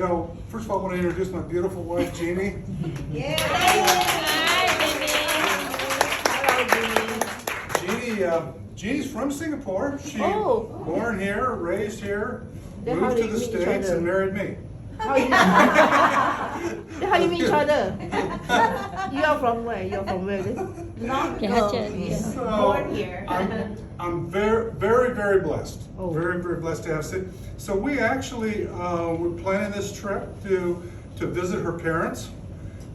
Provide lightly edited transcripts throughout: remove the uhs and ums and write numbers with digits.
You know, first of all, I want to introduce my beautiful wife, Jeannie. Yeah. Jeannie's from Singapore. She Oh. born here, raised here, Then how moved do to you the meet each States, other? and married me. How you meet each other? You are from where? You're from where? So here. I'm very, very, very blessed. Oh. Very, very blessed to have Sid. So we actually we're planning this trip to visit her parents,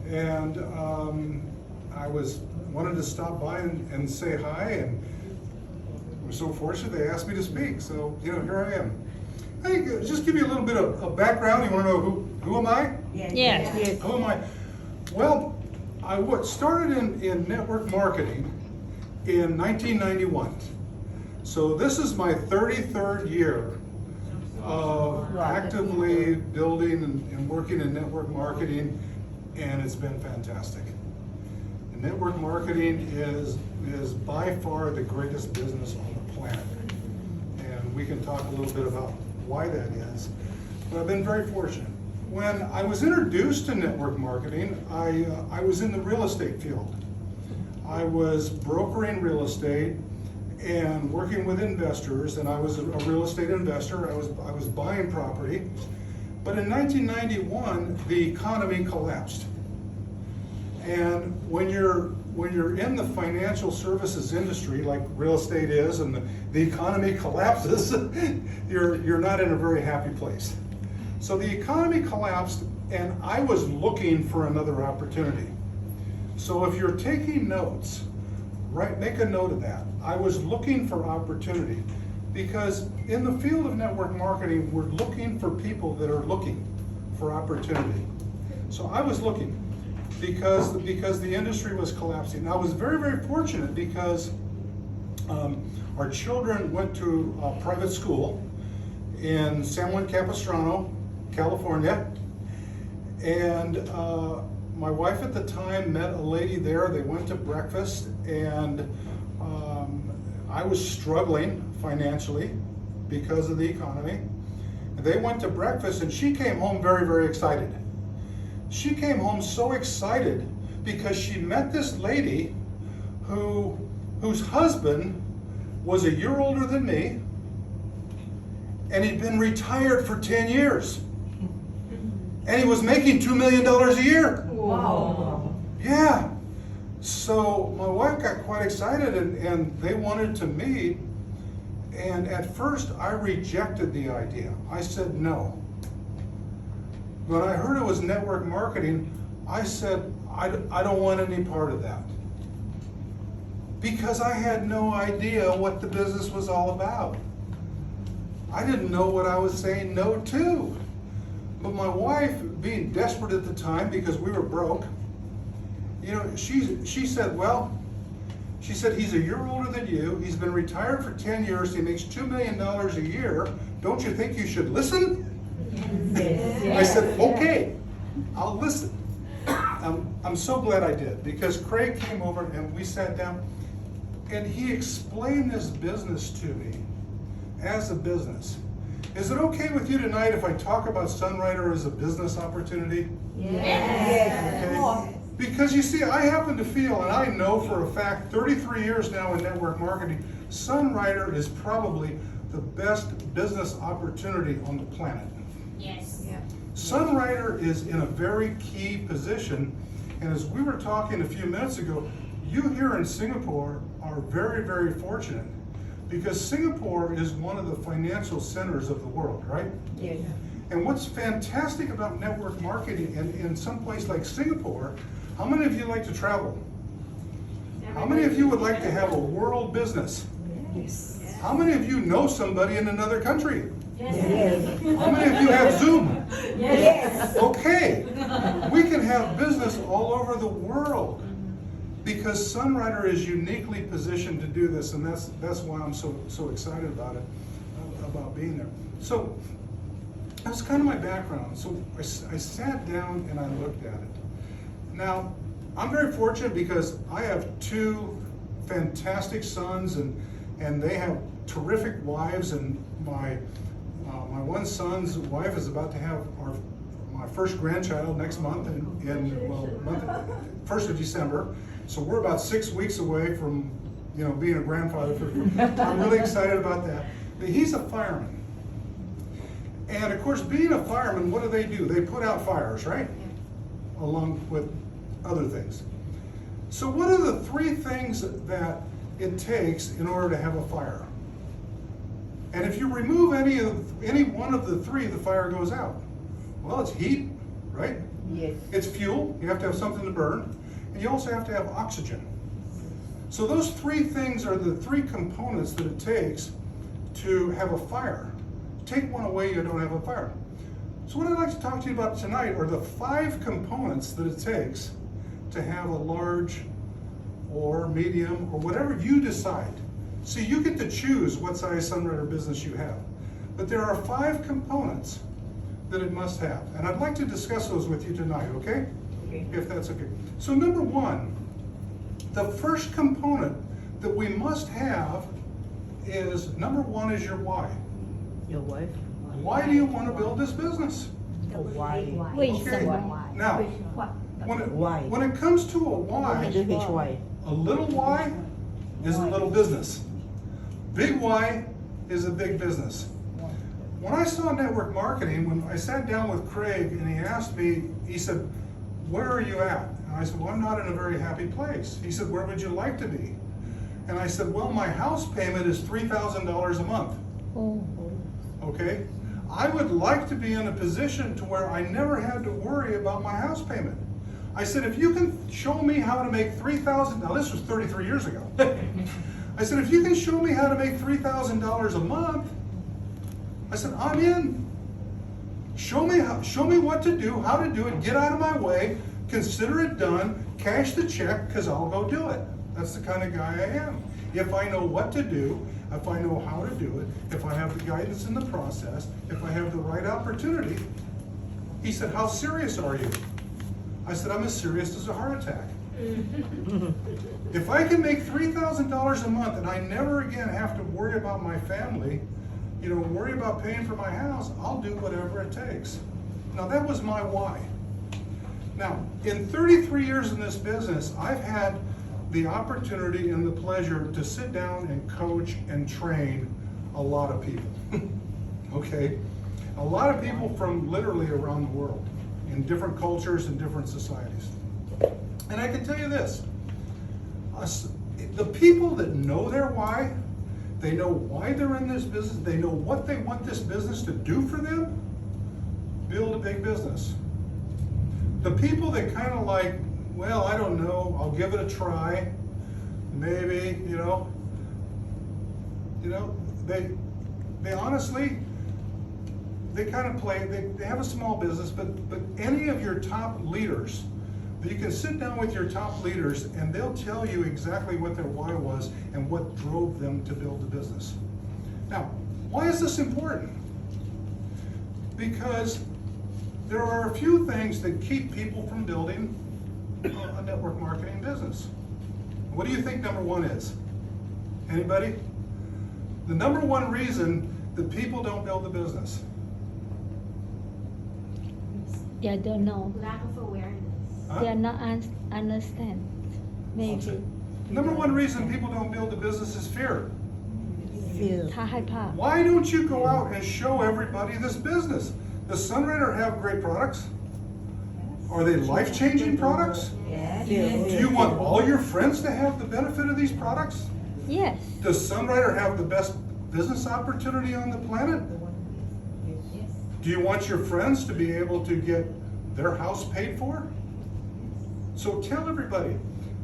and I wanted to stop by and say hi, and we're so fortunate they asked me to speak. So here I am. Hey, just give you a little bit of background. You want to know who am I? Yes. Who am I? Well, I started in network marketing in 1991. So this is my 33rd year of actively building and working in network marketing, and it's been fantastic. And network marketing is by far the greatest business on the planet. And we can talk a little bit about why that is. But I've been very fortunate. When I was introduced to network marketing, I was in the real estate field. I was brokering real estate and working with investors, and I was a real estate investor. I was buying property. But in 1991, the economy collapsed. And when you're in the financial services industry, like real estate is, and the economy collapses, you're not in a very happy place. So the economy collapsed, and I was looking for another opportunity. So if you're taking notes, make a note of that. I was looking for opportunity, because in the field of network marketing, we're looking for people that are looking for opportunity. So I was looking because the industry was collapsing. I was very, very fortunate because our children went to a private school in San Juan Capistrano, California, and my wife at the time met a lady there. They went to breakfast, and I was struggling financially because of the economy. They went to breakfast, and she came home very, very excited. She came home so excited because she met this lady whose husband was a year older than me, and he'd been retired for 10 years. And he was making $2 million a year. Wow. Yeah. So my wife got quite excited, and they wanted to meet. And at first I rejected the idea. I said no. When I heard it was network marketing, I said, I don't want any part of that. Because I had no idea what the business was all about. I didn't know what I was saying no to. But my wife, being desperate at the time because we were broke, she said, he's a year older than you. He's been retired for 10 years. He makes $2 million a year. Don't you think you should listen? I said, okay, I'll listen. I'm so glad I did, because Craig came over and we sat down, and he explained this business to me as a business. Is it okay with you tonight if I talk about Sunrider as a business opportunity? Yes. Okay? Because you see, I happen to feel, and I know for a fact, 33 years now in network marketing, Sunrider is probably the best business opportunity on the planet. Yes. Yeah. Sunrider is in a very key position, and as we were talking a few minutes ago, you here in Singapore are very, very fortunate, because Singapore is one of the financial centers of the world, right? Yes. And what's fantastic about network marketing in some place like Singapore, how many of you like to travel? How many of you would like to have a world business? Yes. How many of you know somebody in another country? Yes. How many of you have Zoom? Yes. Okay, we can have business all over the world because Sunrider is uniquely positioned to do this, and that's why I'm so excited about it, about being there. So that's kind of my background. So I sat down and I looked at it. Now, I'm very fortunate because I have two fantastic sons, and they have terrific wives, and my one son's wife is about to have first grandchild next month first of December. So we're about 6 weeks away from, being a grandfather. I'm really excited about that. But he's a fireman. And of course, being a fireman, what do? They put out fires, right? Along with other things. So what are the 3 things that it takes in order to have a fire? And if you remove any one of the 3, the fire goes out. Well, it's heat, right? Yes. It's fuel. You have to have something to burn. And you also have to have oxygen. So those 3 things are the 3 components that it takes to have a fire. Take one away, you don't have a fire. So what I'd like to talk to you about tonight are the 5 components that it takes to have a large or medium or whatever you decide. See, you get to choose what size Sunrider business you have. But there are 5 components that it must have. And I'd like to discuss those with you tonight, okay? Okay. If that's okay. So number 1, the first component that we must have is, number 1 is your why. Your wife? Why do you want to build this business? Why? Now, Why? when it comes to a why, Why? a little why is a little business. Big why is a big business. When I saw network marketing, when I sat down with Craig and he asked me, he said, "Where are you at?" And I said, "Well, I'm not in a very happy place." He said, "Where would you like to be?" And I said, "Well, my house payment is $3,000 a month." Okay? I would like to be in a position to where I never had to worry about my house payment. I said, if you can show me how to make $3,000, now this was 33 years ago. I said, if you can show me how to make $3,000 a month, I said, I'm in. Show me what to do, how to do it, get out of my way, consider it done, cash the check, because I'll go do it. That's the kind of guy I am. If I know what to do, if I know how to do it, if I have the guidance in the process, if I have the right opportunity. He said, how serious are you? I said, I'm as serious as a heart attack. If I can make $3,000 a month and I never again have to worry about my family, worry about paying for my house, I'll do whatever it takes. Now that was my why. Now, in 33 years in this business, I've had the opportunity and the pleasure to sit down and coach and train a lot of people. Okay? A lot of people from literally around the world, in different cultures and different societies. And I can tell you this, the people that know their why, they know why they're in this business, they know what they want this business to do for them, build a big business. The people that kind of like, well, I don't know, I'll give it a try, maybe, they honestly, they kind of play, they have a small business, but any of your top leaders, you can sit down with your top leaders and they'll tell you exactly what their why was and what drove them to build the business. Now, why is this important? Because there are a few things that keep people from building a network marketing business. What do you think number 1 is? Anybody? The number 1 reason that people don't build the business. They don't know. Lack of awareness. Huh? They are not understand. Maybe. Number 1 reason people don't build a business is fear. Fear. 他害怕。 Why don't you go out and show everybody this business? Does Sunrider have great products? Are they life-changing products? Fear. Do you want all your friends to have the benefit of these products? Yes. Does Sunrider have the best business opportunity on the planet? Do you want your friends to be able to get their house paid for? So tell everybody.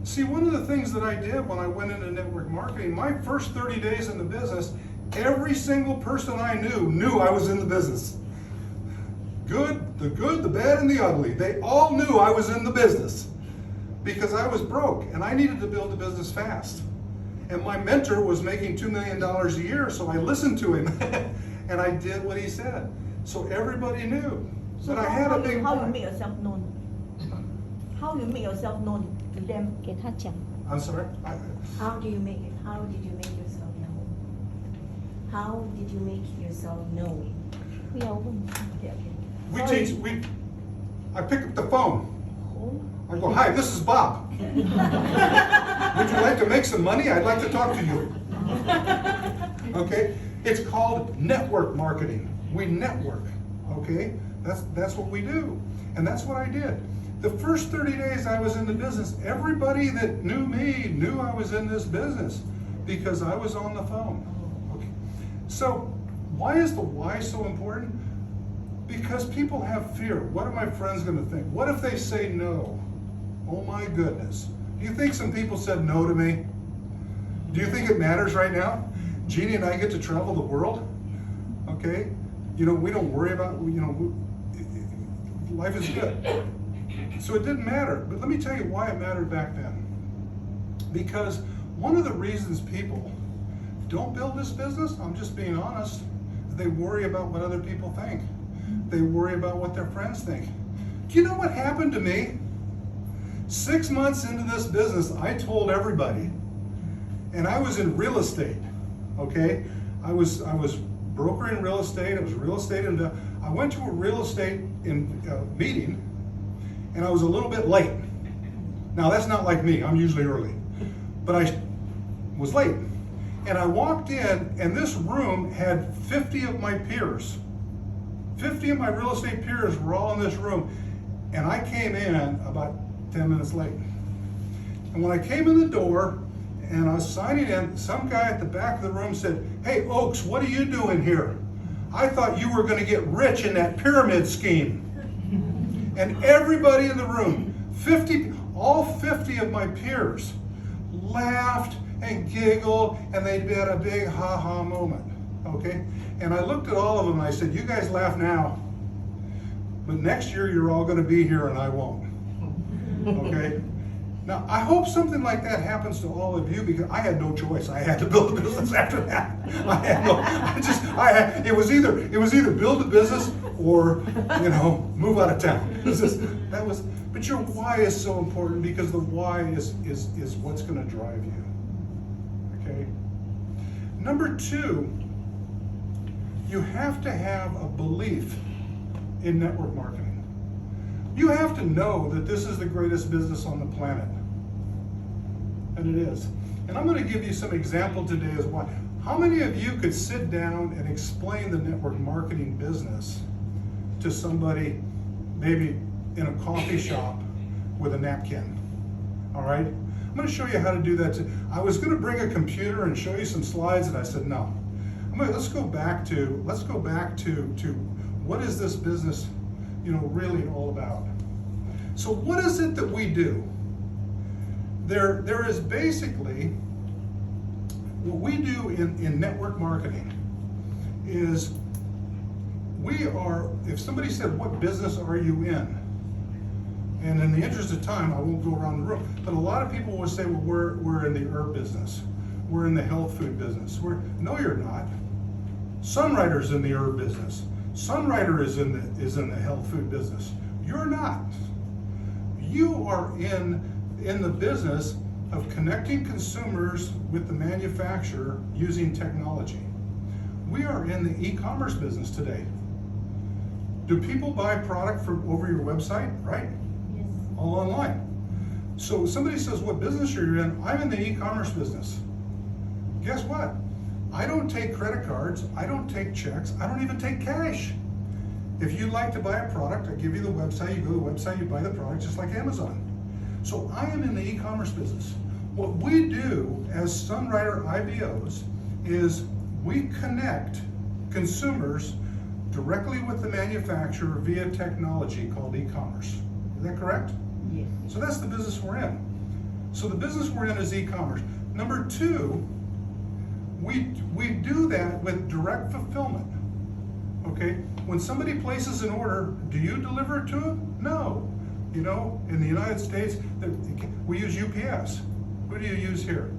See, one of the things that I did when I went into network marketing, my first 30 days in the business, every single person I knew I was in the business. Good, the bad, and the ugly. They all knew I was in the business because I was broke and I needed to build a business fast. And my mentor was making $2 million a year, so I listened to him and I did what he said. So everybody knew that I had a big How you why. make yourself known? How you make yourself known to them? 给他讲。 I'm sorry? How do you make it? How did you make yourself known? How did you make yourself known? 不要问他。We teach, I pick up the phone. I go, hi, this is Bob. Would you like to make some money? I'd like to talk to you. Okay? It's called network marketing. We network. Okay? That's what we do. And that's what I did. The first 30 days I was in the business, everybody that knew me knew I was in this business because I was on the phone. Okay. So why is the why so important? Because people have fear. What are my friends going to think? What if they say no? Oh my goodness. Do you think some people said no to me? Do you think it matters right now? Jeannie and I get to travel the world. Okay? You know, we don't worry about, life is good. So it didn't matter. But let me tell you why it mattered back then. Because one of the reasons people don't build this business, I'm just being honest, is they worry about what other people think. They worry about what their friends think. Do you know what happened to me? 6 months into this business, I told everybody, and I was in real estate, okay? I was brokering real estate. I was real estate, and I went to a real estate meeting, and I was a little bit late. Now that's not like me. I'm usually early, but I was late, and I walked in, and this room had 50 of my peers. 50 of my real estate peers were all in this room, and I came in about 10 minutes late. And when I came in the door and I was signing in, some guy at the back of the room said, "Hey, Oaks, what are you doing here? I thought you were going to get rich in that pyramid scheme." And everybody in the room, all 50 of my peers, laughed and giggled, and they had a big ha-ha moment, okay? And I looked at all of them and I said, "You guys laugh now, but next year you're all going to be here and I won't." Okay? Now, I hope something like that happens to all of you because I had no choice. I had to build a business after that. It was either build a business or, move out of town. But your why is so important because the why is what's going to drive you. Okay? Number 2, you have to have a belief in network marketing. You have to know that this is the greatest business on the planet. And it is. And I'm going to give you some example today as why. How many of you could sit down and explain the network marketing business to somebody maybe in a coffee shop with a napkin? All right? I'm going to show you how to do that. I was going to bring a computer and show you some slides, and I said no. Let's go back to what is this business really all about. So what is it that we do? There is basically, what we do in network marketing is if somebody said, "What business are you in?" And in the interest of time, I won't go around the room, but a lot of people will say, "Well, we're in the herb business. We're in the health food business." No, you're not. Sunwriter's in the herb business. Sunwriter is in the health food business. You're not. You are in the business of connecting consumers with the manufacturer using technology. We are in the e-commerce business today. Do people buy product over your website? Right? Yes. All online. So somebody says, "What business are you in?" I'm in the e-commerce business. Guess what? I don't take credit cards, I don't take checks, I don't even take cash. If you'd like to buy a product, I give you the website, you go to the website, you buy the product, just like Amazon. So I am in the e-commerce business. What we do as Sunwriter IBOs is we connect consumers directly with the manufacturer via technology called e-commerce. Is that correct? Yes. So that's the business we're in. So the business we're in is e-commerce. Number 2, we do that with direct fulfillment. Okay? When somebody places an order, do you deliver it to them? No. In the United States, we use UPS. Who do you use here?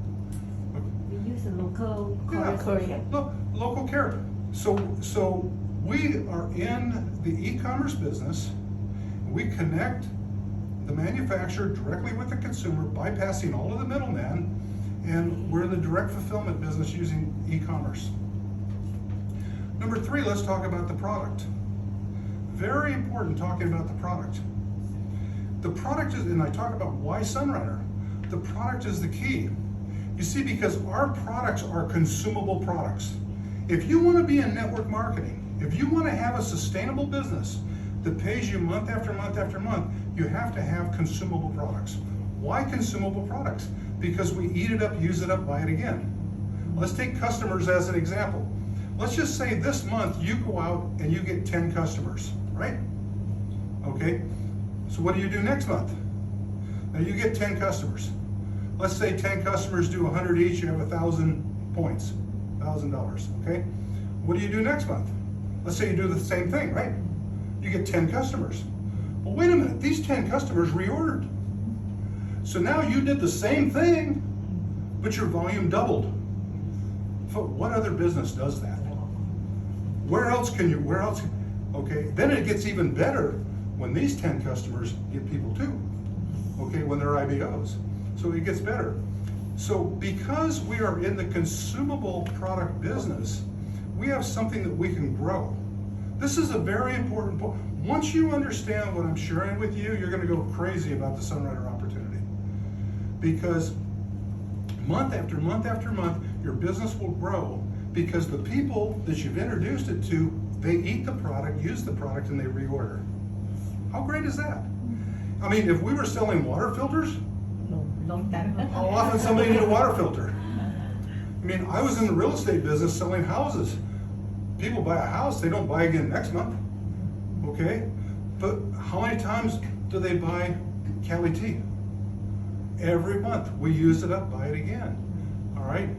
We use a local courier. Local carrier. So we are in the e-commerce business. We connect the manufacturer directly with the consumer, bypassing all of the middlemen, and we're in the direct fulfillment business using e-commerce. Number 3, let's talk about the product. Very important talking about the product. The product is, and I talk about why Sunrunner. The product is the key. You see, because our products are consumable products. If you want to be in network marketing, if you want to have a sustainable business that pays you month after month after month, you have to have consumable products. Why consumable products? Because we eat it up, use it up, buy it again. Let's take customers as an example. Let's just say this month you go out and you get 10 customers, right? Okay, so what do you do next month? Now you get 10 customers. Let's say 10 customers do 100 each, you have 1,000 points, $1,000, okay? What do you do next month? Let's say you do the same thing, right? You get 10 customers. Well, wait a minute, these 10 customers reordered. So now you did the same thing, but your volume doubled. What other business does that? Where else? Okay, then it gets even better when these 10 customers get people too. Okay, when they're IBOs. So it gets better. So because we are in the consumable product business, we have something that we can grow. This is a very important point. Once you understand what I'm sharing with you, you're gonna go crazy about the Sunrunner opportunity. Because month after month after month, your business will grow because the people that you've introduced it to, they eat the product, use the product, and they reorder. How great is that? I mean, if we were selling water filters, Long time. how often somebody need a water filter? I mean, I was in the real estate business selling houses. People buy a house, they don't buy again next month, okay? But how many times do they buy Cali tea? Every month. We use it up, buy it again, all right?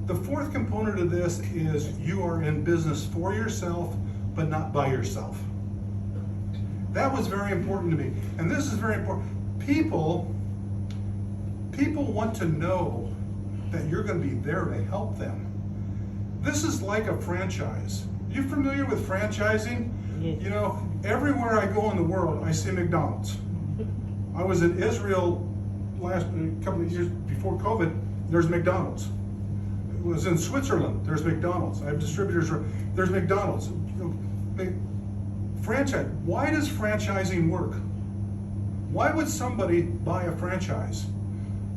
The fourth component of this is you are in business for yourself, but not by yourself. That was very important to me. And this is very important. People want to know that you're going to be there to help them. This is like a franchise. You familiar with franchising? Yes. You know, everywhere I go in the world, I see McDonald's. I was in Israel last couple of years before COVID, there's McDonald's. It was in Switzerland, there's McDonald's. I have distributors, there's McDonald's. Franchise, why does franchising work? Why would somebody buy a franchise?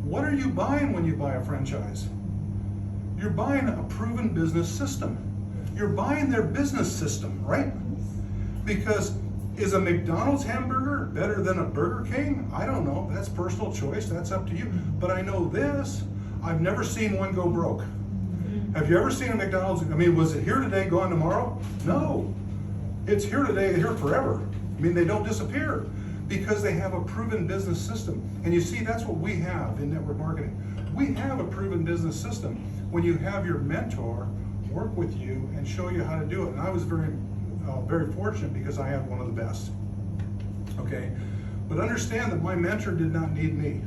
What are you buying when you buy a franchise? You're buying a proven business system. You're buying their business system, right? Because is a McDonald's hamburger better than a Burger King? I don't know. That's personal choice. That's up to you. But I know this. I've never seen one go broke. Have you ever seen a McDonald's? I mean, was it here today, gone tomorrow? No. It's here today, here forever. I mean, they don't disappear because they have a proven business system. And you see, that's what we have in network marketing. We have a proven business system. When you have your mentor work with you and show you how to do it. And I was very fortunate because I had one of the best. Okay, but understand that my mentor did not need me.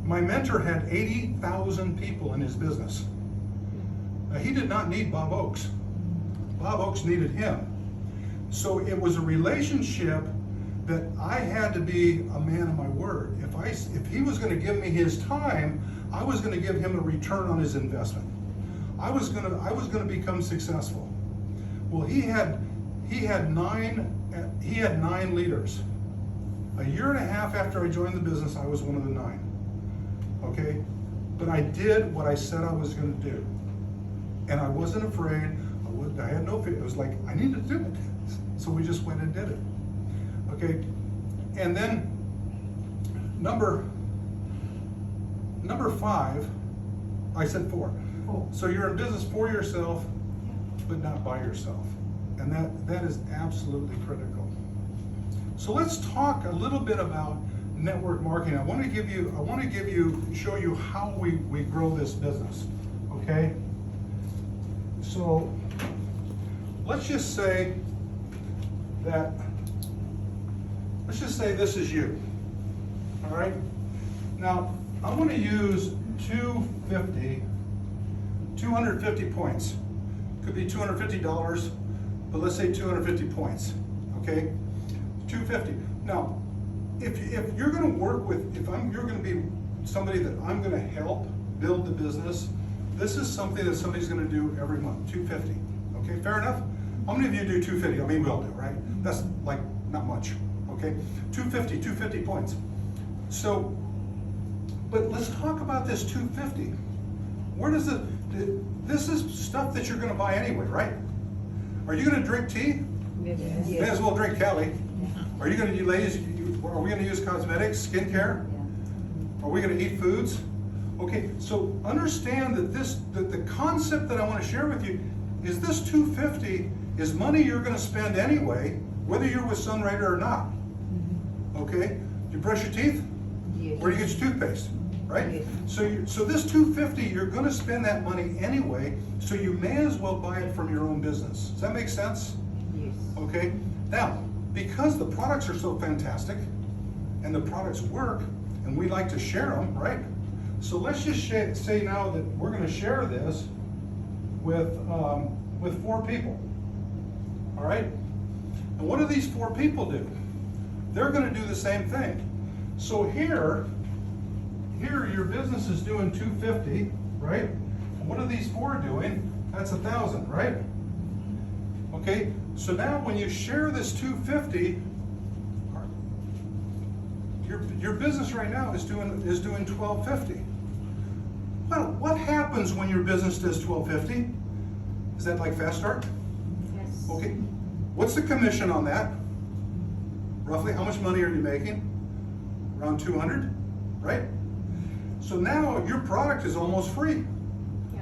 My mentor had 80,000 people in his business. Now, he did not need Bob Oakes. Bob Oakes needed him. So it was a relationship that I had to be a man of my word. If he was going to give me his time, I was going to give him a return on his investment. I was going to become successful. Well, he had 9 leaders. A year and a half after I joined the business, I was one of the 9. Okay, but I did what I said I was going to do, and I wasn't afraid. I had no fear. It was like I needed to do it, so we just went and did it. Okay, and then number 5, I said 4. So you're in business for yourself, but not by yourself. And that is absolutely critical. So let's talk a little bit about network marketing. I want to show you how we grow this business. Okay? So let's just say this is you. All right? Now, I want to use 250 points. Could be $250, but let's say 250 points. Okay? 250. Now, if you're going to work with, you're going to be somebody that I'm going to help build the business, this is something that somebody's going to do every month, 250. Okay, fair enough? How many of you do 250? I mean, we all do, right? That's like not much. Okay, 250 points. So, but let's talk about this 250. Where does this is stuff that you're going to buy anyway, right? Are you going to drink tea? May as well drink Cali. Are you going to, ladies, are we going to use cosmetics, skincare? Are we going to eat foods? Okay, so understand that the concept that I want to share with you is this 250 is money you're going to spend anyway, whether you're with Sunrider or not. Okay? Do you brush your teeth? Where do you get your toothpaste? Right? So this 250, you're going to spend that money anyway, so you may as well buy it from your own business. Does that make sense? Yes. Okay? Now, because the products are so fantastic, and the products work, and we like to share them, right? So let's just say now that we're going to share this with 4 people. All right? And what do these 4 people do? They're going to do the same thing. So here your business is doing 250, right? And what are these 4 doing? That's 1,000, right? Okay, so now when you share this 250, your business right now is doing 1,250. Well, what happens when your business does 1,250? Is that like fast start? Yes. Okay, what's the commission on that? Roughly, how much money are you making? Around 200, right? So now your product is almost free. Yeah.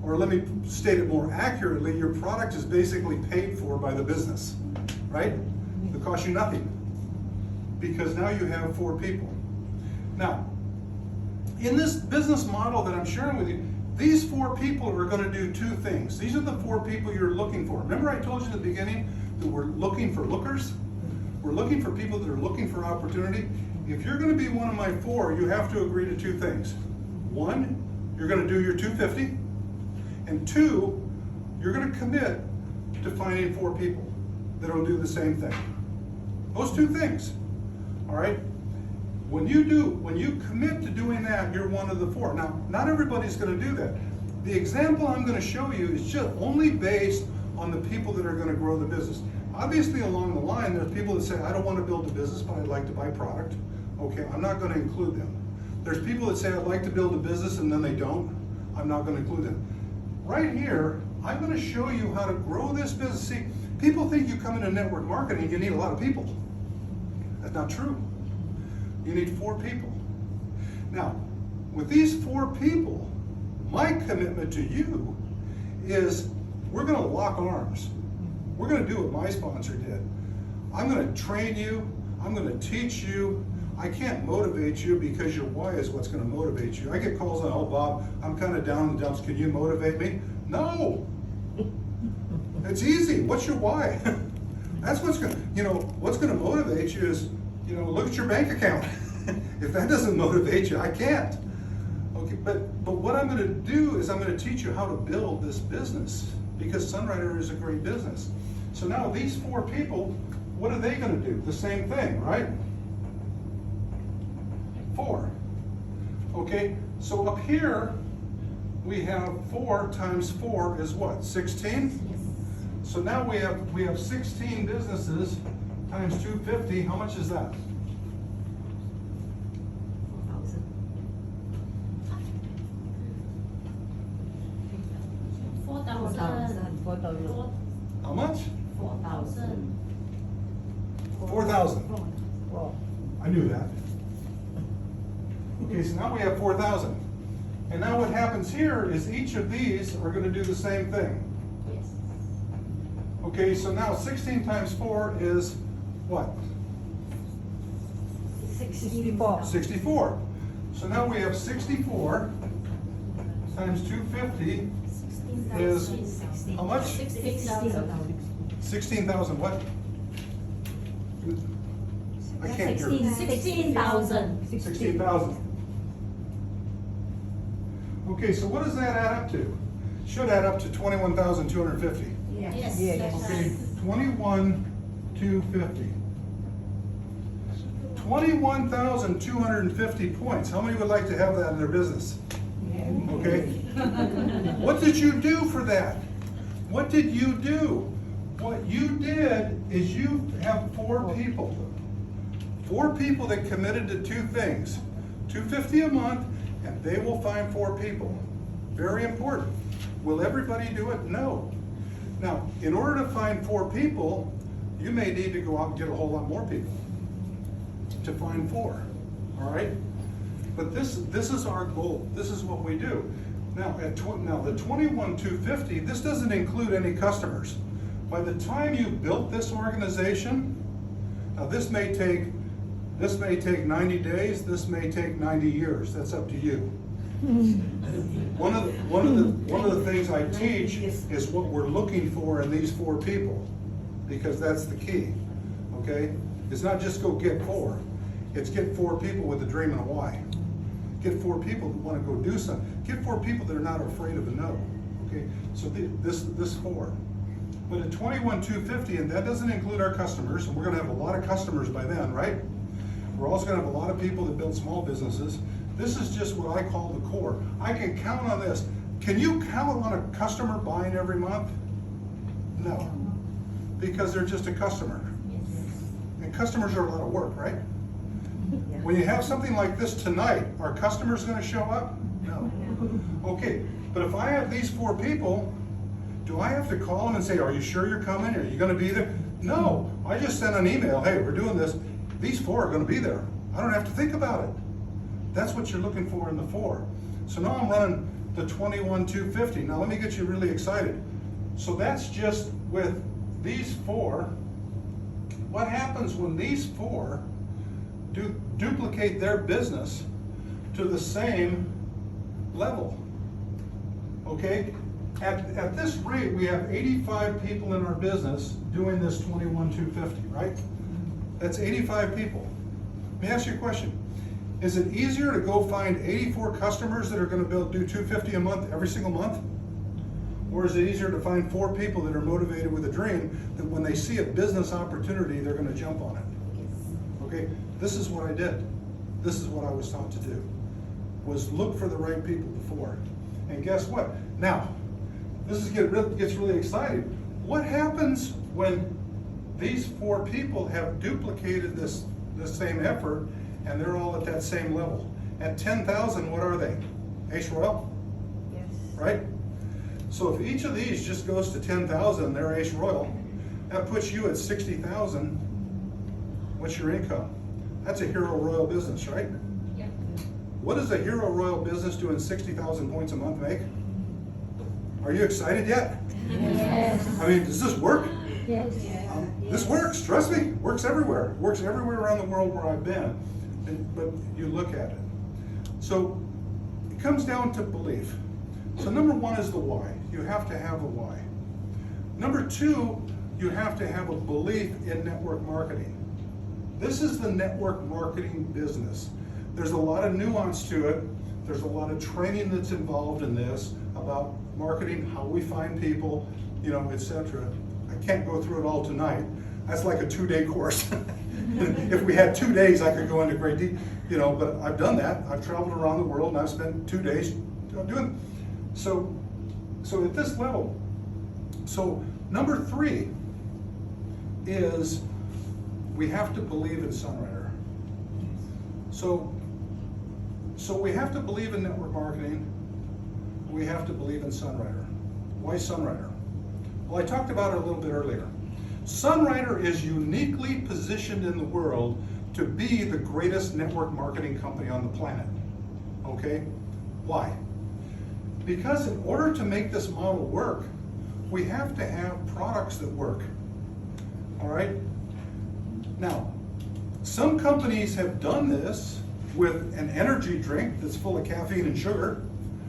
Or let me state it more accurately, your product is basically paid for by the business, right? It costs you nothing, because now you have 4 people. Now, in this business model that I'm sharing with you, these 4 people are going to do 2 things. These are the 4 people you're looking for. Remember I told you in the beginning that we're looking for lookers? We're looking for people that are looking for opportunity. If you're going to be one of my 4, you have to agree to 2 things. 1, you're going to do your 250. And 2, you're going to commit to finding 4 people that will do the same thing. Those 2 things. All right? When you commit to doing that, you're one of the 4. Now, not everybody's going to do that. The example I'm going to show you is just only based on the people that are going to grow the business. Obviously, along the line, there's people that say, I don't want to build a business, but I'd like to buy product. Okay, I'm not going to include them. There's people that say, I'd like to build a business, and then they don't. I'm not going to include them. Right here, I'm going to show you how to grow this business. See, people think you come into network marketing, you need a lot of people. That's not true. You need 4 people. Now, with these 4 people, my commitment to you is we're going to lock arms. We're going to do what my sponsor did. I'm going to train you. I'm going to teach you. I can't motivate you because your why is what's going to motivate you. I get calls on, oh, Bob, I'm kind of down in the dumps. Can you motivate me? No. It's easy. What's your why? That's what's going to, what's going to motivate you is, look at your bank account. If that doesn't motivate you, I can't. Okay, but what I'm going to do is I'm going to teach you how to build this business, because Sunrider is a great business. So now these 4 people, what are they going to do? The same thing, right? 4. Okay, so up here we have 4 times 4 is what? 16? Yes. So now we have 16 businesses times 250. How much is that? 4,000. How much? 4,000. 4,000. I knew that. Okay, so now we have 4,000. And now what happens here is each of these are going to do the same thing. Yes. Okay, so now 16 times 4 is what? 64. 64. So now we have 64 times 250 is how much? 16,000. 16,000 what? I can't hear. 16,000. 16,000. Okay, so what does that add up to? Should add up to 21,250. Yes. Yes. Okay, 21,250. 21,250 points. How many would like to have that in their business? Okay. What did you do for that? What did you do? What you did is you have 4 people. 4 people that committed to 2 things, $250 a month, and they will find 4 people. Very important. Will everybody do it? No. Now, in order to find 4 people, you may need to go out and get a whole lot more people to find 4. All right? But this is our goal. This is what we do. Now, the 21,250, this doesn't include any customers. By the time you built this organization, now this may take 90 days. This may take 90 years. That's up to you. One of the things I teach is what we're looking for in these 4 people, because that's the key. Okay, it's not just go get 4. It's get 4 people with a dream and a why. Get 4 people that want to go do something. Get 4 people that are not afraid of a no. Okay, so this 4. But at 21,250, and that doesn't include our customers, and we're going to have a lot of customers by then, right? We're also going to have a lot of people that build small businesses. This is just what I call the core. I can count on this. Can you count on a customer buying every month? No, because they're just a customer. And customers are a lot of work, right? When you have something like this tonight, are customers going to show up? No. Okay, but if I have these 4 people, do I have to call them and say, are you sure you're coming? Are you going to be there? No, I just sent an email, hey, we're doing this. These 4 are going to be there. I don't have to think about it. That's what you're looking for in the 4. So now I'm running the 21,250. Now let me get you really excited. So that's just with these 4. What happens when these 4 duplicate their business to the same level? Okay? At this rate, we have 85 people in our business doing this 21,250, right? That's 85 people. Let me ask you a question. Is it easier to go find 84 customers that are going to do $250 a month every single month? Or is it easier to find 4 people that are motivated with a dream that when they see a business opportunity, they're going to jump on it? Okay, this is what I did. This is what I was taught to do, was look for the right people before. And guess what? Now, this gets really exciting. What happens when these 4 people have duplicated this same effort and they're all at that same level? At 10,000, what are they? Ace Royal? Yes. Right? So if each of these just goes to 10,000, they're Ace Royal. That puts you at 60,000. What's your income? That's a Hero Royal business, right? Yeah. What does a Hero Royal business doing 60,000 points a month make? Are you excited yet? Yes. I mean, does this work? Yes. This works, trust me, works everywhere. Works everywhere around the world where I've been. But you look at it. So it comes down to belief. So number 1 is the why. You have to have a why. Number 2, you have to have a belief in network marketing. This is the network marketing business. There's a lot of nuance to it. There's a lot of training that's involved in this about marketing, how we find people, etc. I can't go through it all tonight. That's like a 2-day course. If we had 2 days, I could go into great detail, but I've done that. I've traveled around the world and I've spent 2 days doing. So at this level, so number 3 is we have to believe in Sunrider. So we have to believe in network marketing. We have to believe in Sunrider. Why Sunrider? Well, I talked about it a little bit earlier. Sunrider is uniquely positioned in the world to be the greatest network marketing company on the planet. Okay? Why? Because in order to make this model work, we have to have products that work. All right? Now, some companies have done this with an energy drink that's full of caffeine and sugar,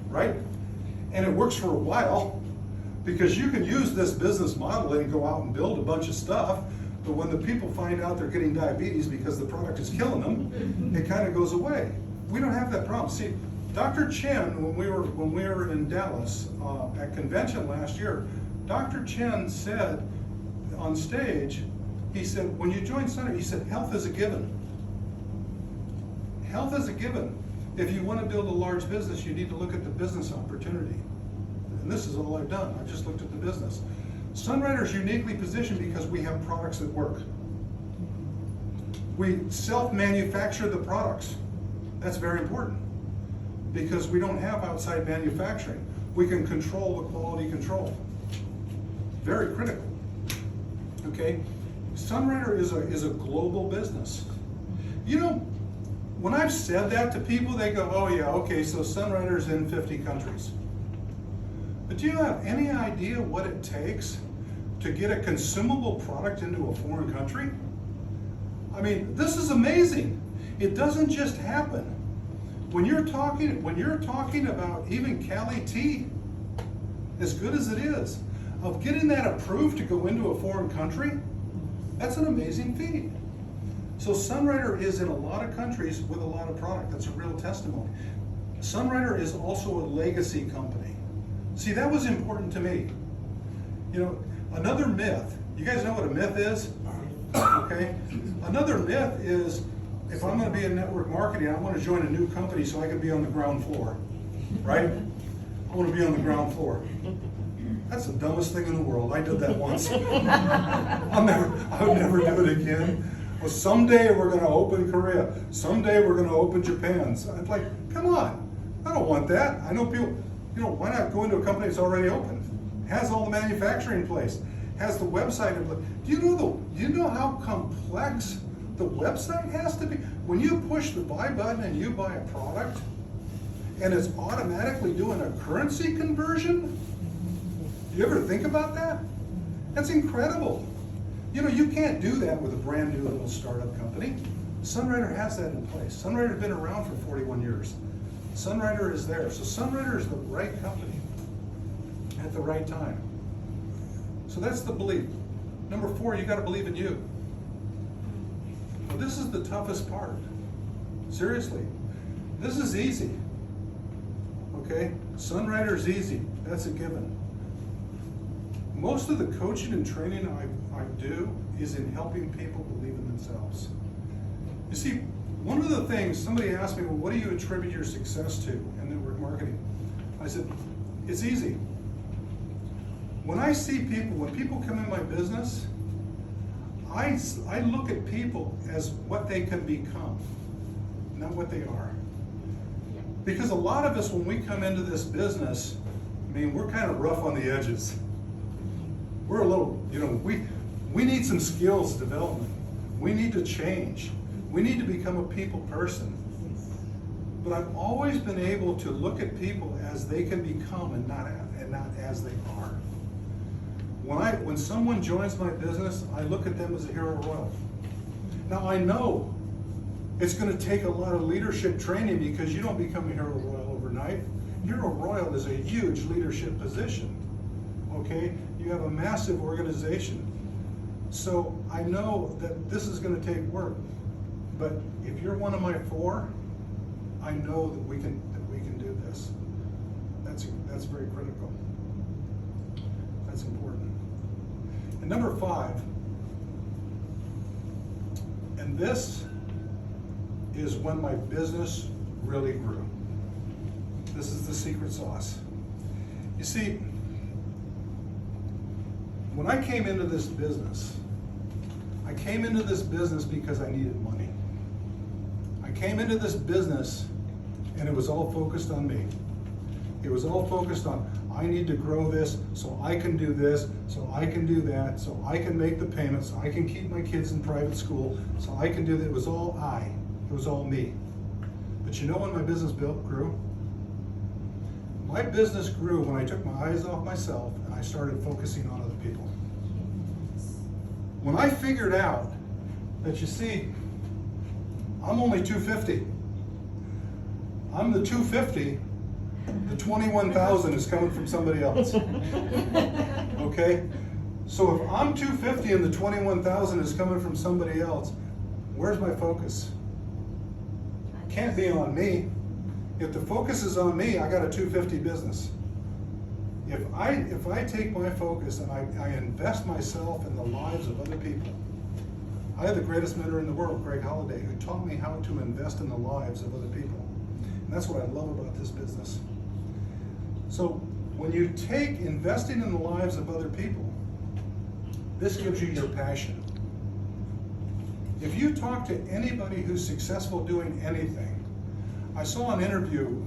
right? And it works for a while because you can use this business model and go out and build a bunch of stuff, but when the people find out they're getting diabetes because the product is killing them, it kind of goes away. We don't have that problem. See, Dr. Chen, when we were in Dallas at convention last year, Dr. Chen said on stage, he said, when you join Sunrider, he said, health is a given. Health is a given. If you want to build a large business, you need to look at the business opportunity. And this is all I've done. I've just looked at the business. Sunrider is uniquely positioned because we have products that work. We self-manufacture the products. That's very important because we don't have outside manufacturing. We can control the quality control. Very critical. Okay? Sunrider is a global business. You know, when I've said that to people, they go, oh yeah, okay, so Sunrider's in 50 countries. But do you have any idea what it takes to get a consumable product into a foreign country? I mean, this is amazing. It doesn't just happen. When you're talking about even Cali tea, as good as it is, of getting that approved to go into a foreign country, that's an amazing feat. So Sunrider is in a lot of countries with a lot of product. That's a real testimony. Sunrider is also a legacy company. See, that was important to me. You know, another myth, you guys know what a myth is? Okay? Another myth is, if I'm going to be in network marketing, I want to join a new company so I can be on the ground floor. Right? I want to be on the ground floor. That's the dumbest thing in the world. I did that once. I would never do it again. Well, someday we're going to open Korea. Someday we're going to open Japan. So I'm like, come on. I don't want that. I know people, you know, why not go into a company that's already open? Has all the manufacturing in place. Has the website in place. Do you know how complex the website has to be? When you push the buy button and you buy a product, and it's automatically doing a currency conversion? You ever think about that? That's incredible. You know, you can't do that with a brand new little startup company. Sunrider has that in place. Sunrider's been around for 41 years. Sunrider is there. So Sunrider is the right company at the right time. So that's the belief. Number 4, you got to believe in you. Well, this is the toughest part. Seriously. This is easy. Okay? Sunrider's easy. That's a given. Most of the coaching and training I do is in helping people believe in themselves. You see, one of the things, somebody asked me, well, what do you attribute your success to in network marketing? I said, it's easy. When I see people, when people come in my business, I look at people as what they can become, not what they are. Because a lot of us, when we come into this business, I mean, we're kind of rough on the edges. We're a little, you know, we need some skills development. We need to change. We need to become a people person. But I've always been able to look at people as they can become and not as they are. When someone joins my business, I look at them as a hero royal. Now I know it's going to take a lot of leadership training because you don't become a hero royal overnight. Hero royal is a huge leadership position. Okay? You have a massive organization. So I know that this is going to take work. But if you're one of my 4, I know that we can do this. That's very critical. That's important. And number 5, and this is when my business really grew. This is the secret sauce. You see, when I came into this business, I came into this business because I needed money. I came into this business and it was all focused on me. It was all focused on, I need to grow this so I can do this, so I can do that, so I can make the payments, so I can keep my kids in private school, so I can do that. It was all I. It was all me. But you know when my business grew? My business grew when I took my eyes off myself and I started focusing on other people. When I figured out that, you see, I'm only 250. I'm the 250. The 21,000 is coming from somebody else. Okay? So if I'm 250 and the 21,000 is coming from somebody else, where's my focus? Can't be on me. If the focus is on me, I got a 250 business. If I take my focus and I invest myself in the lives of other people, I had the greatest mentor in the world, Greg Holliday, who taught me how to invest in the lives of other people. And that's what I love about this business. So when you take investing in the lives of other people, this gives you your passion. If you talk to anybody who's successful doing anything, I saw an interview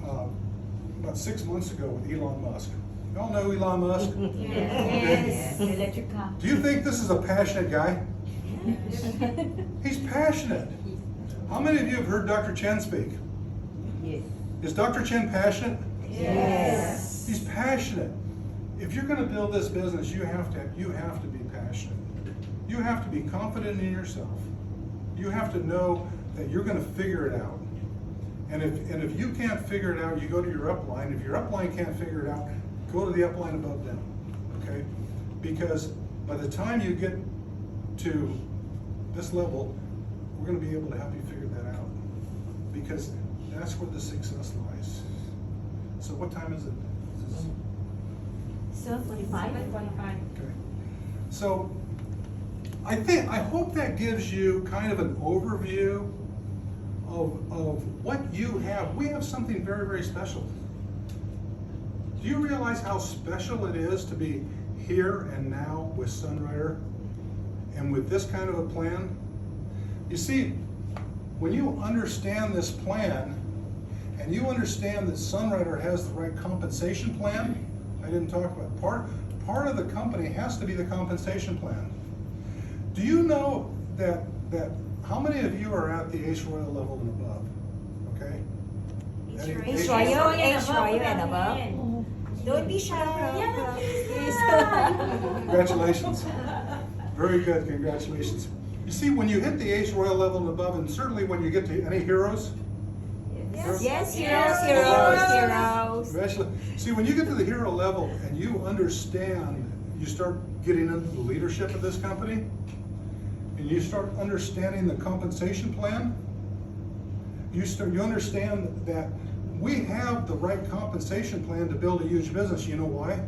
about 6 months ago with Elon Musk. Y'all know Elon Musk? Yes. Electric car. Do you think this is a passionate guy? He's passionate. How many of you have heard Dr. Chen speak? Yes. Is Dr. Chen passionate? Yes. He's passionate. If you're going to build this business, you have to be passionate. You have to be confident in yourself. You have to know that you're going to figure it out. And if you can't figure it out, you go to your upline. If your upline can't figure it out, go to the upline above them. Okay? Because by the time you get to this level, we're going to be able to help you figure that out. Because that's where the success lies. So what time is it? Is this- 7:45. Okay. So I hope that gives you kind of an overview of what you have. We have something very, very special. Do you realize how special it is to be here and now with Sunrider and with this kind of a plan? You see, when you understand this plan and you understand that Sunrider has the right compensation plan, I didn't talk about part of the company has to be the compensation plan. Do you know that how many of you are at the Ace Royal level and above? Okay? Any- Ace Royal, Ace Royal and above. Don't be shy. Congratulations. Very good, congratulations. You see, when you hit the Ace Royal level and above, and certainly when you get to any heroes, Yes, heroes. Congratulations. See, when you get to the hero level and you understand, you start getting into the leadership of this company, and you start understanding the compensation plan, you understand that we have the right compensation plan to build a huge business. You know why?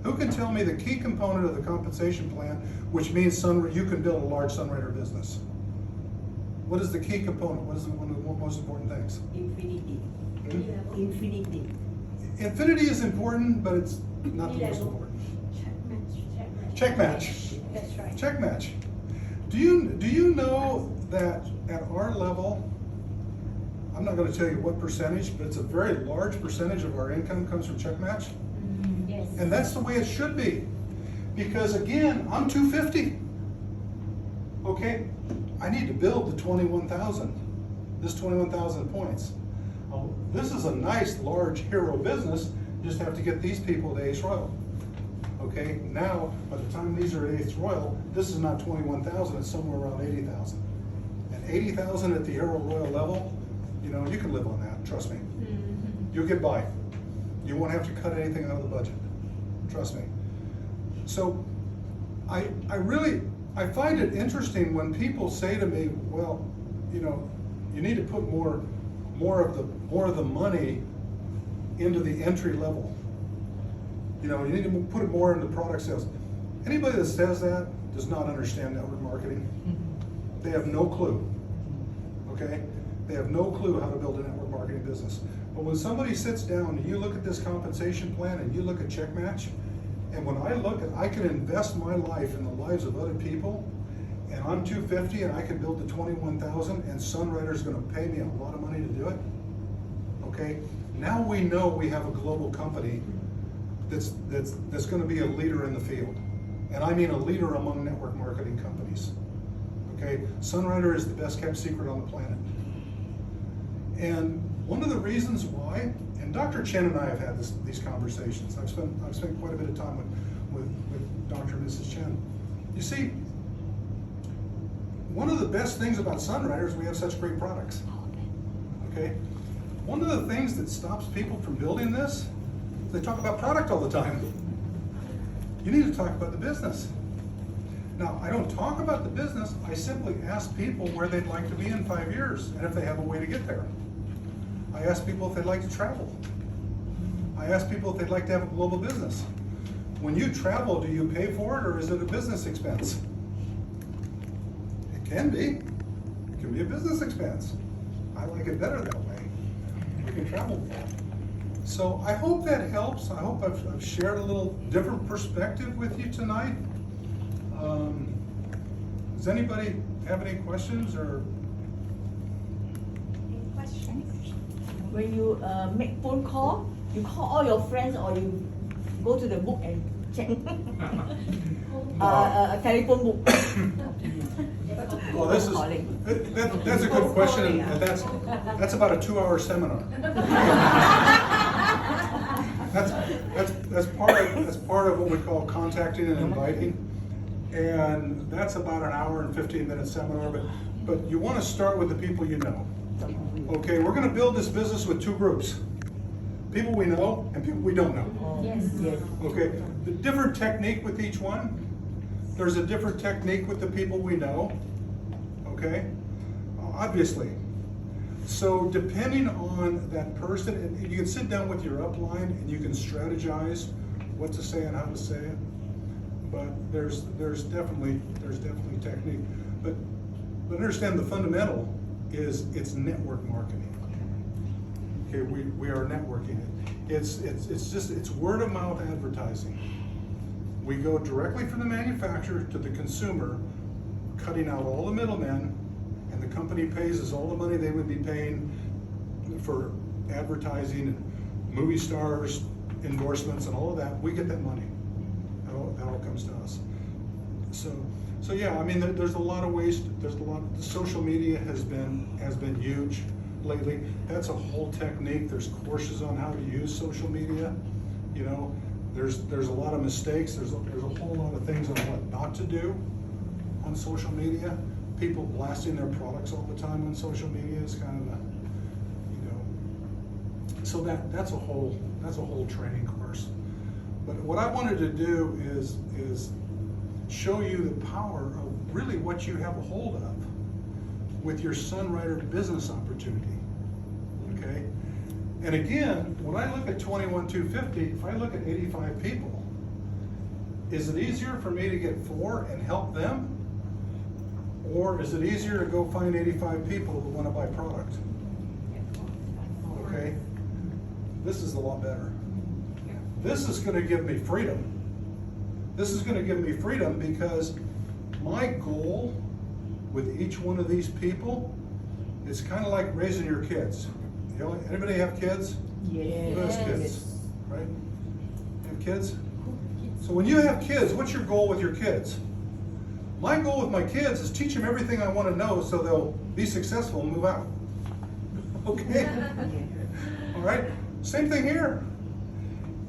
Who can tell me the key component of the compensation plan, which means you can build a large Sunrider business? What is the key component? What is one of the most important things? Infinity. Hmm? Infinity. Infinity is important, but it's not the most important. Check match. That's right. Check match. Do you know that at our level, I'm not going to tell you what percentage, but it's a very large percentage of our income comes from check match? Yes. And that's the way it should be. Because again, I'm 250. Okay? I need to build the 21,000. This 21,000 points. This is a nice, large hero business. You just have to get these people to Ace Royal. Okay? Now, by the time these are at Ace Royal, this is not 21,000, it's somewhere around 80,000. And 80,000 at the Hero Royal level, you know, you can live on that, trust me. You'll get by. You won't have to cut anything out of the budget. Trust me. So, I find it interesting when people say to me, well, you know, you need to put more of the money into the entry level. You know, you need to put it more into product sales. Anybody that says that does not understand network marketing. They have no clue. Okay? They have no clue how to build a network marketing business. But when somebody sits down and you look at this compensation plan and you look at check match, and when I can invest my life in the lives of other people, and I'm 250 and I can build the 21,000 and Sunrider's gonna pay me a lot of money to do it, okay? Now we know we have a global company that's gonna be a leader in the field. And I mean a leader among network marketing companies, okay? Sunrider is the best kept secret on the planet. And one of the reasons why, and Dr. Chen and I have had these conversations. I've spent quite a bit of time with Dr. and Mrs. Chen. You see, one of the best things about Sunrider is we have such great products. Okay? One of the things that stops people from building this is they talk about product all the time. You need to talk about the business. Now, I don't talk about the business, I simply ask people where they'd like to be in 5 years and if they have a way to get there. I ask people if they'd like to travel. I ask people if they'd like to have a global business. When you travel, do you pay for it or is it a business expense? It can be. It can be a business expense. I like it better that way. We can travel more. So I hope that helps. I hope I've shared a little different perspective with you tonight. Does anybody have any questions or? Any questions? When you make phone call, you call all your friends or you go to the book and check? A telephone book. Well, this is, Calling. that's a good question, and that's about a 2-hour seminar. That's part of what we call contacting and inviting, and that's about an hour and 15-minute seminar. But you want to start with the people you know. Okay, we're going to build this business with 2 groups: people we know and people we don't know. Yes. Yes. Okay, the different technique with each one. There's a different technique with the people we know. Okay, obviously. So depending on that person, and you can sit down with your upline and you can strategize what to say and how to say it. But there's definitely technique. But understand the fundamental is it's network marketing. Okay, we are networking it. It's word of mouth advertising. We go directly from the manufacturer to the consumer, cutting out all the middlemen, and the company pays us all the money they would be paying for advertising and movie stars, endorsements, and all of that. We get that money. That all comes to us. So yeah, I mean, there's a lot of ways. Social media has been huge lately. That's a whole technique. There's courses on how to use social media. You know, there's a lot of mistakes. There's a whole lot of things on what not to do on social media. People blasting their products all the time on social media is kind of so that's a whole training course. But what I wanted to do is show you the power of really what you have a hold of with your Sunrider business opportunity. Okay? And again, when I look at 21,250, if I look at 85 people, is it easier for me to get 4 and help them? Or is it easier to go find 85 people who want to buy product? Okay? This is a lot better. This is going to give me freedom. This is going to give me freedom because my goal with each one of these people is kind of like raising your kids. You know, anybody have kids? Yes. Who has kids? Right? You have kids? So when you have kids, what's your goal with your kids? My goal with my kids is teach them everything I want to know so they'll be successful and move out. Okay? All right? Same thing here.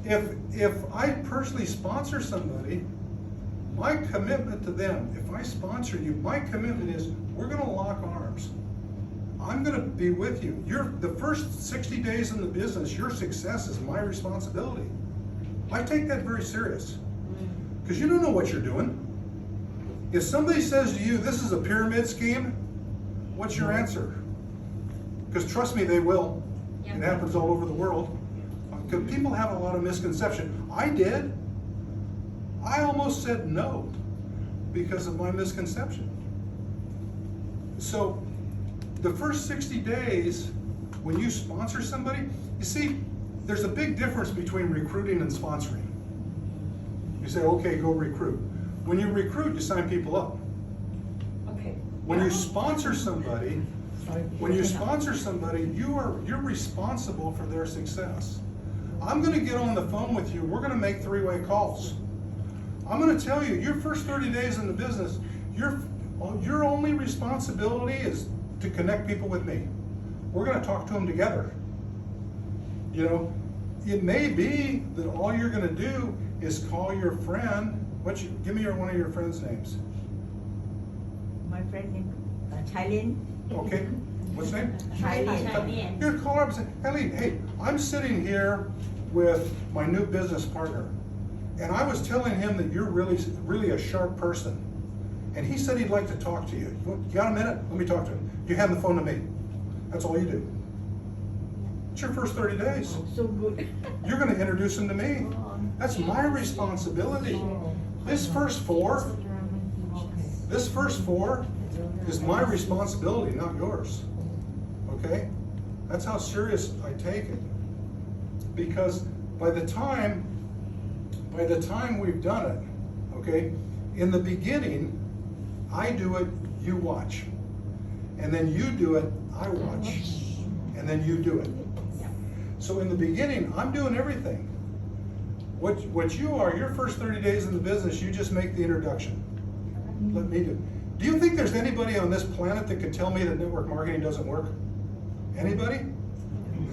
If I personally sponsor somebody, my commitment to them, if I sponsor you, my commitment is we're going to lock arms. I'm going to be with you. The first 60 days in the business, your success is my responsibility. I take that very serious because you don't know what you're doing. If somebody says to you, this is a pyramid scheme, what's your answer? Because trust me, they will. It happens all over the world. Because people have a lot of misconception. I did. I almost said no because of my misconception. So the first 60 days, when you sponsor somebody, you see, there's a big difference between recruiting and sponsoring. You say, okay, go recruit. When you recruit, you sign people up. Okay. When you sponsor somebody, you're responsible for their success. I'm going to get on the phone with you. We're going to make 3-way calls. I'm going to tell you, your first 30 days in the business, your only responsibility is to connect people with me. We're going to talk to them together. You know, it may be that all you're going to do is call your friend. Give me one of your friends' names. My friend name, Chailin. Okay. What's the name? Chailin. You're call her up and say, Eileen, hey, I'm sitting here with my new business partner, and I was telling him that you're really a sharp person, and he said he'd like to talk to you. You got a minute? Let me talk to him. You hand the phone to me. That's all you do. It's your first 30 days. So good. You're going to introduce him to me. That's my responsibility. This first 4 is my responsibility, not yours. Okay? That's how serious I take it. Because by the time we've done it, okay, in the beginning, I do it you watch. And then you do it, I watch. And then you do it. So in the beginning, I'm doing everything. What you are, your first 30 days in the business, you just make the introduction. Let me do it. Do you think there's anybody on this planet that could tell me that network marketing doesn't work? Anybody?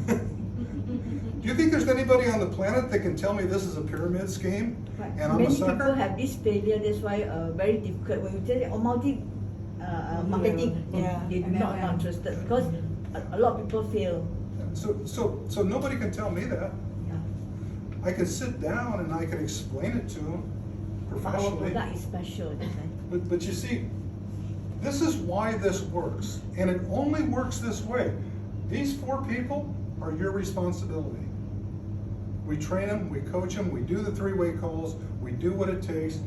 Do you think there's anybody on the planet that can tell me this is a pyramid scheme Right. and I'm Many a sucker? people have this failure. That's why very difficult. When you tell them multi marketing, they do not interested because a lot of people fail. So nobody can tell me that. Yeah. I can sit down and I can explain it to them Our professionally. product is special. That's why. But you see, this is why this works, and it only works this way. These 4 people are your responsibility. We train them, we coach them, we do the 3-way calls, we do what it takes.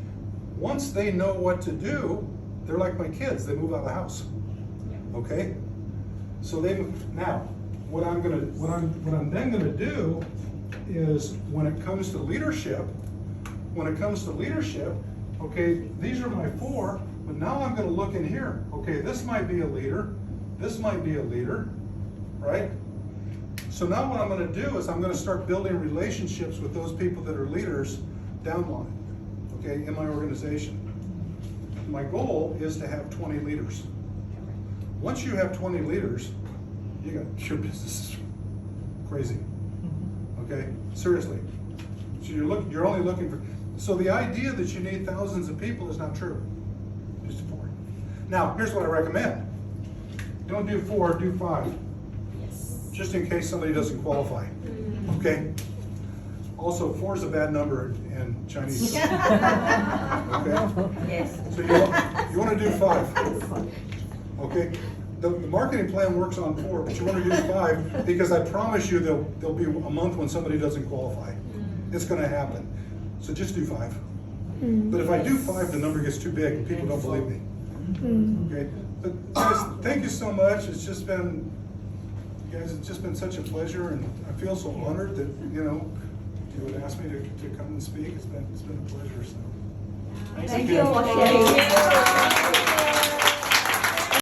Once they know what to do, they're like my kids, they move out of the house. Okay? So now, what I'm then gonna do is when it comes to leadership, okay, these are my 4, but now I'm gonna look in here. Okay, this might be a leader, this might be a leader, right? So now what I'm gonna do is I'm gonna start building relationships with those people that are leaders downline, okay, in my organization. My goal is to have 20 leaders. Once you have 20 leaders, your business is crazy, okay? Seriously. So you're only looking for, so the idea that you need thousands of people is not true. Just 4. Now, here's what I recommend. Don't do 4, do 5. Just in case somebody doesn't qualify, okay? Also, 4 is a bad number in Chinese. Okay? Yes. So you want to do 5, okay? The marketing plan works on 4, but you want to do 5 because I promise you there'll be a month when somebody doesn't qualify. It's going to happen. So just do 5. But if I do 5, the number gets too big and people don't believe me. Okay? But guys, thank you so much. It's just been such a pleasure, and I feel so honored that you would ask me to come and speak. It's been a pleasure. So Thank you for sharing.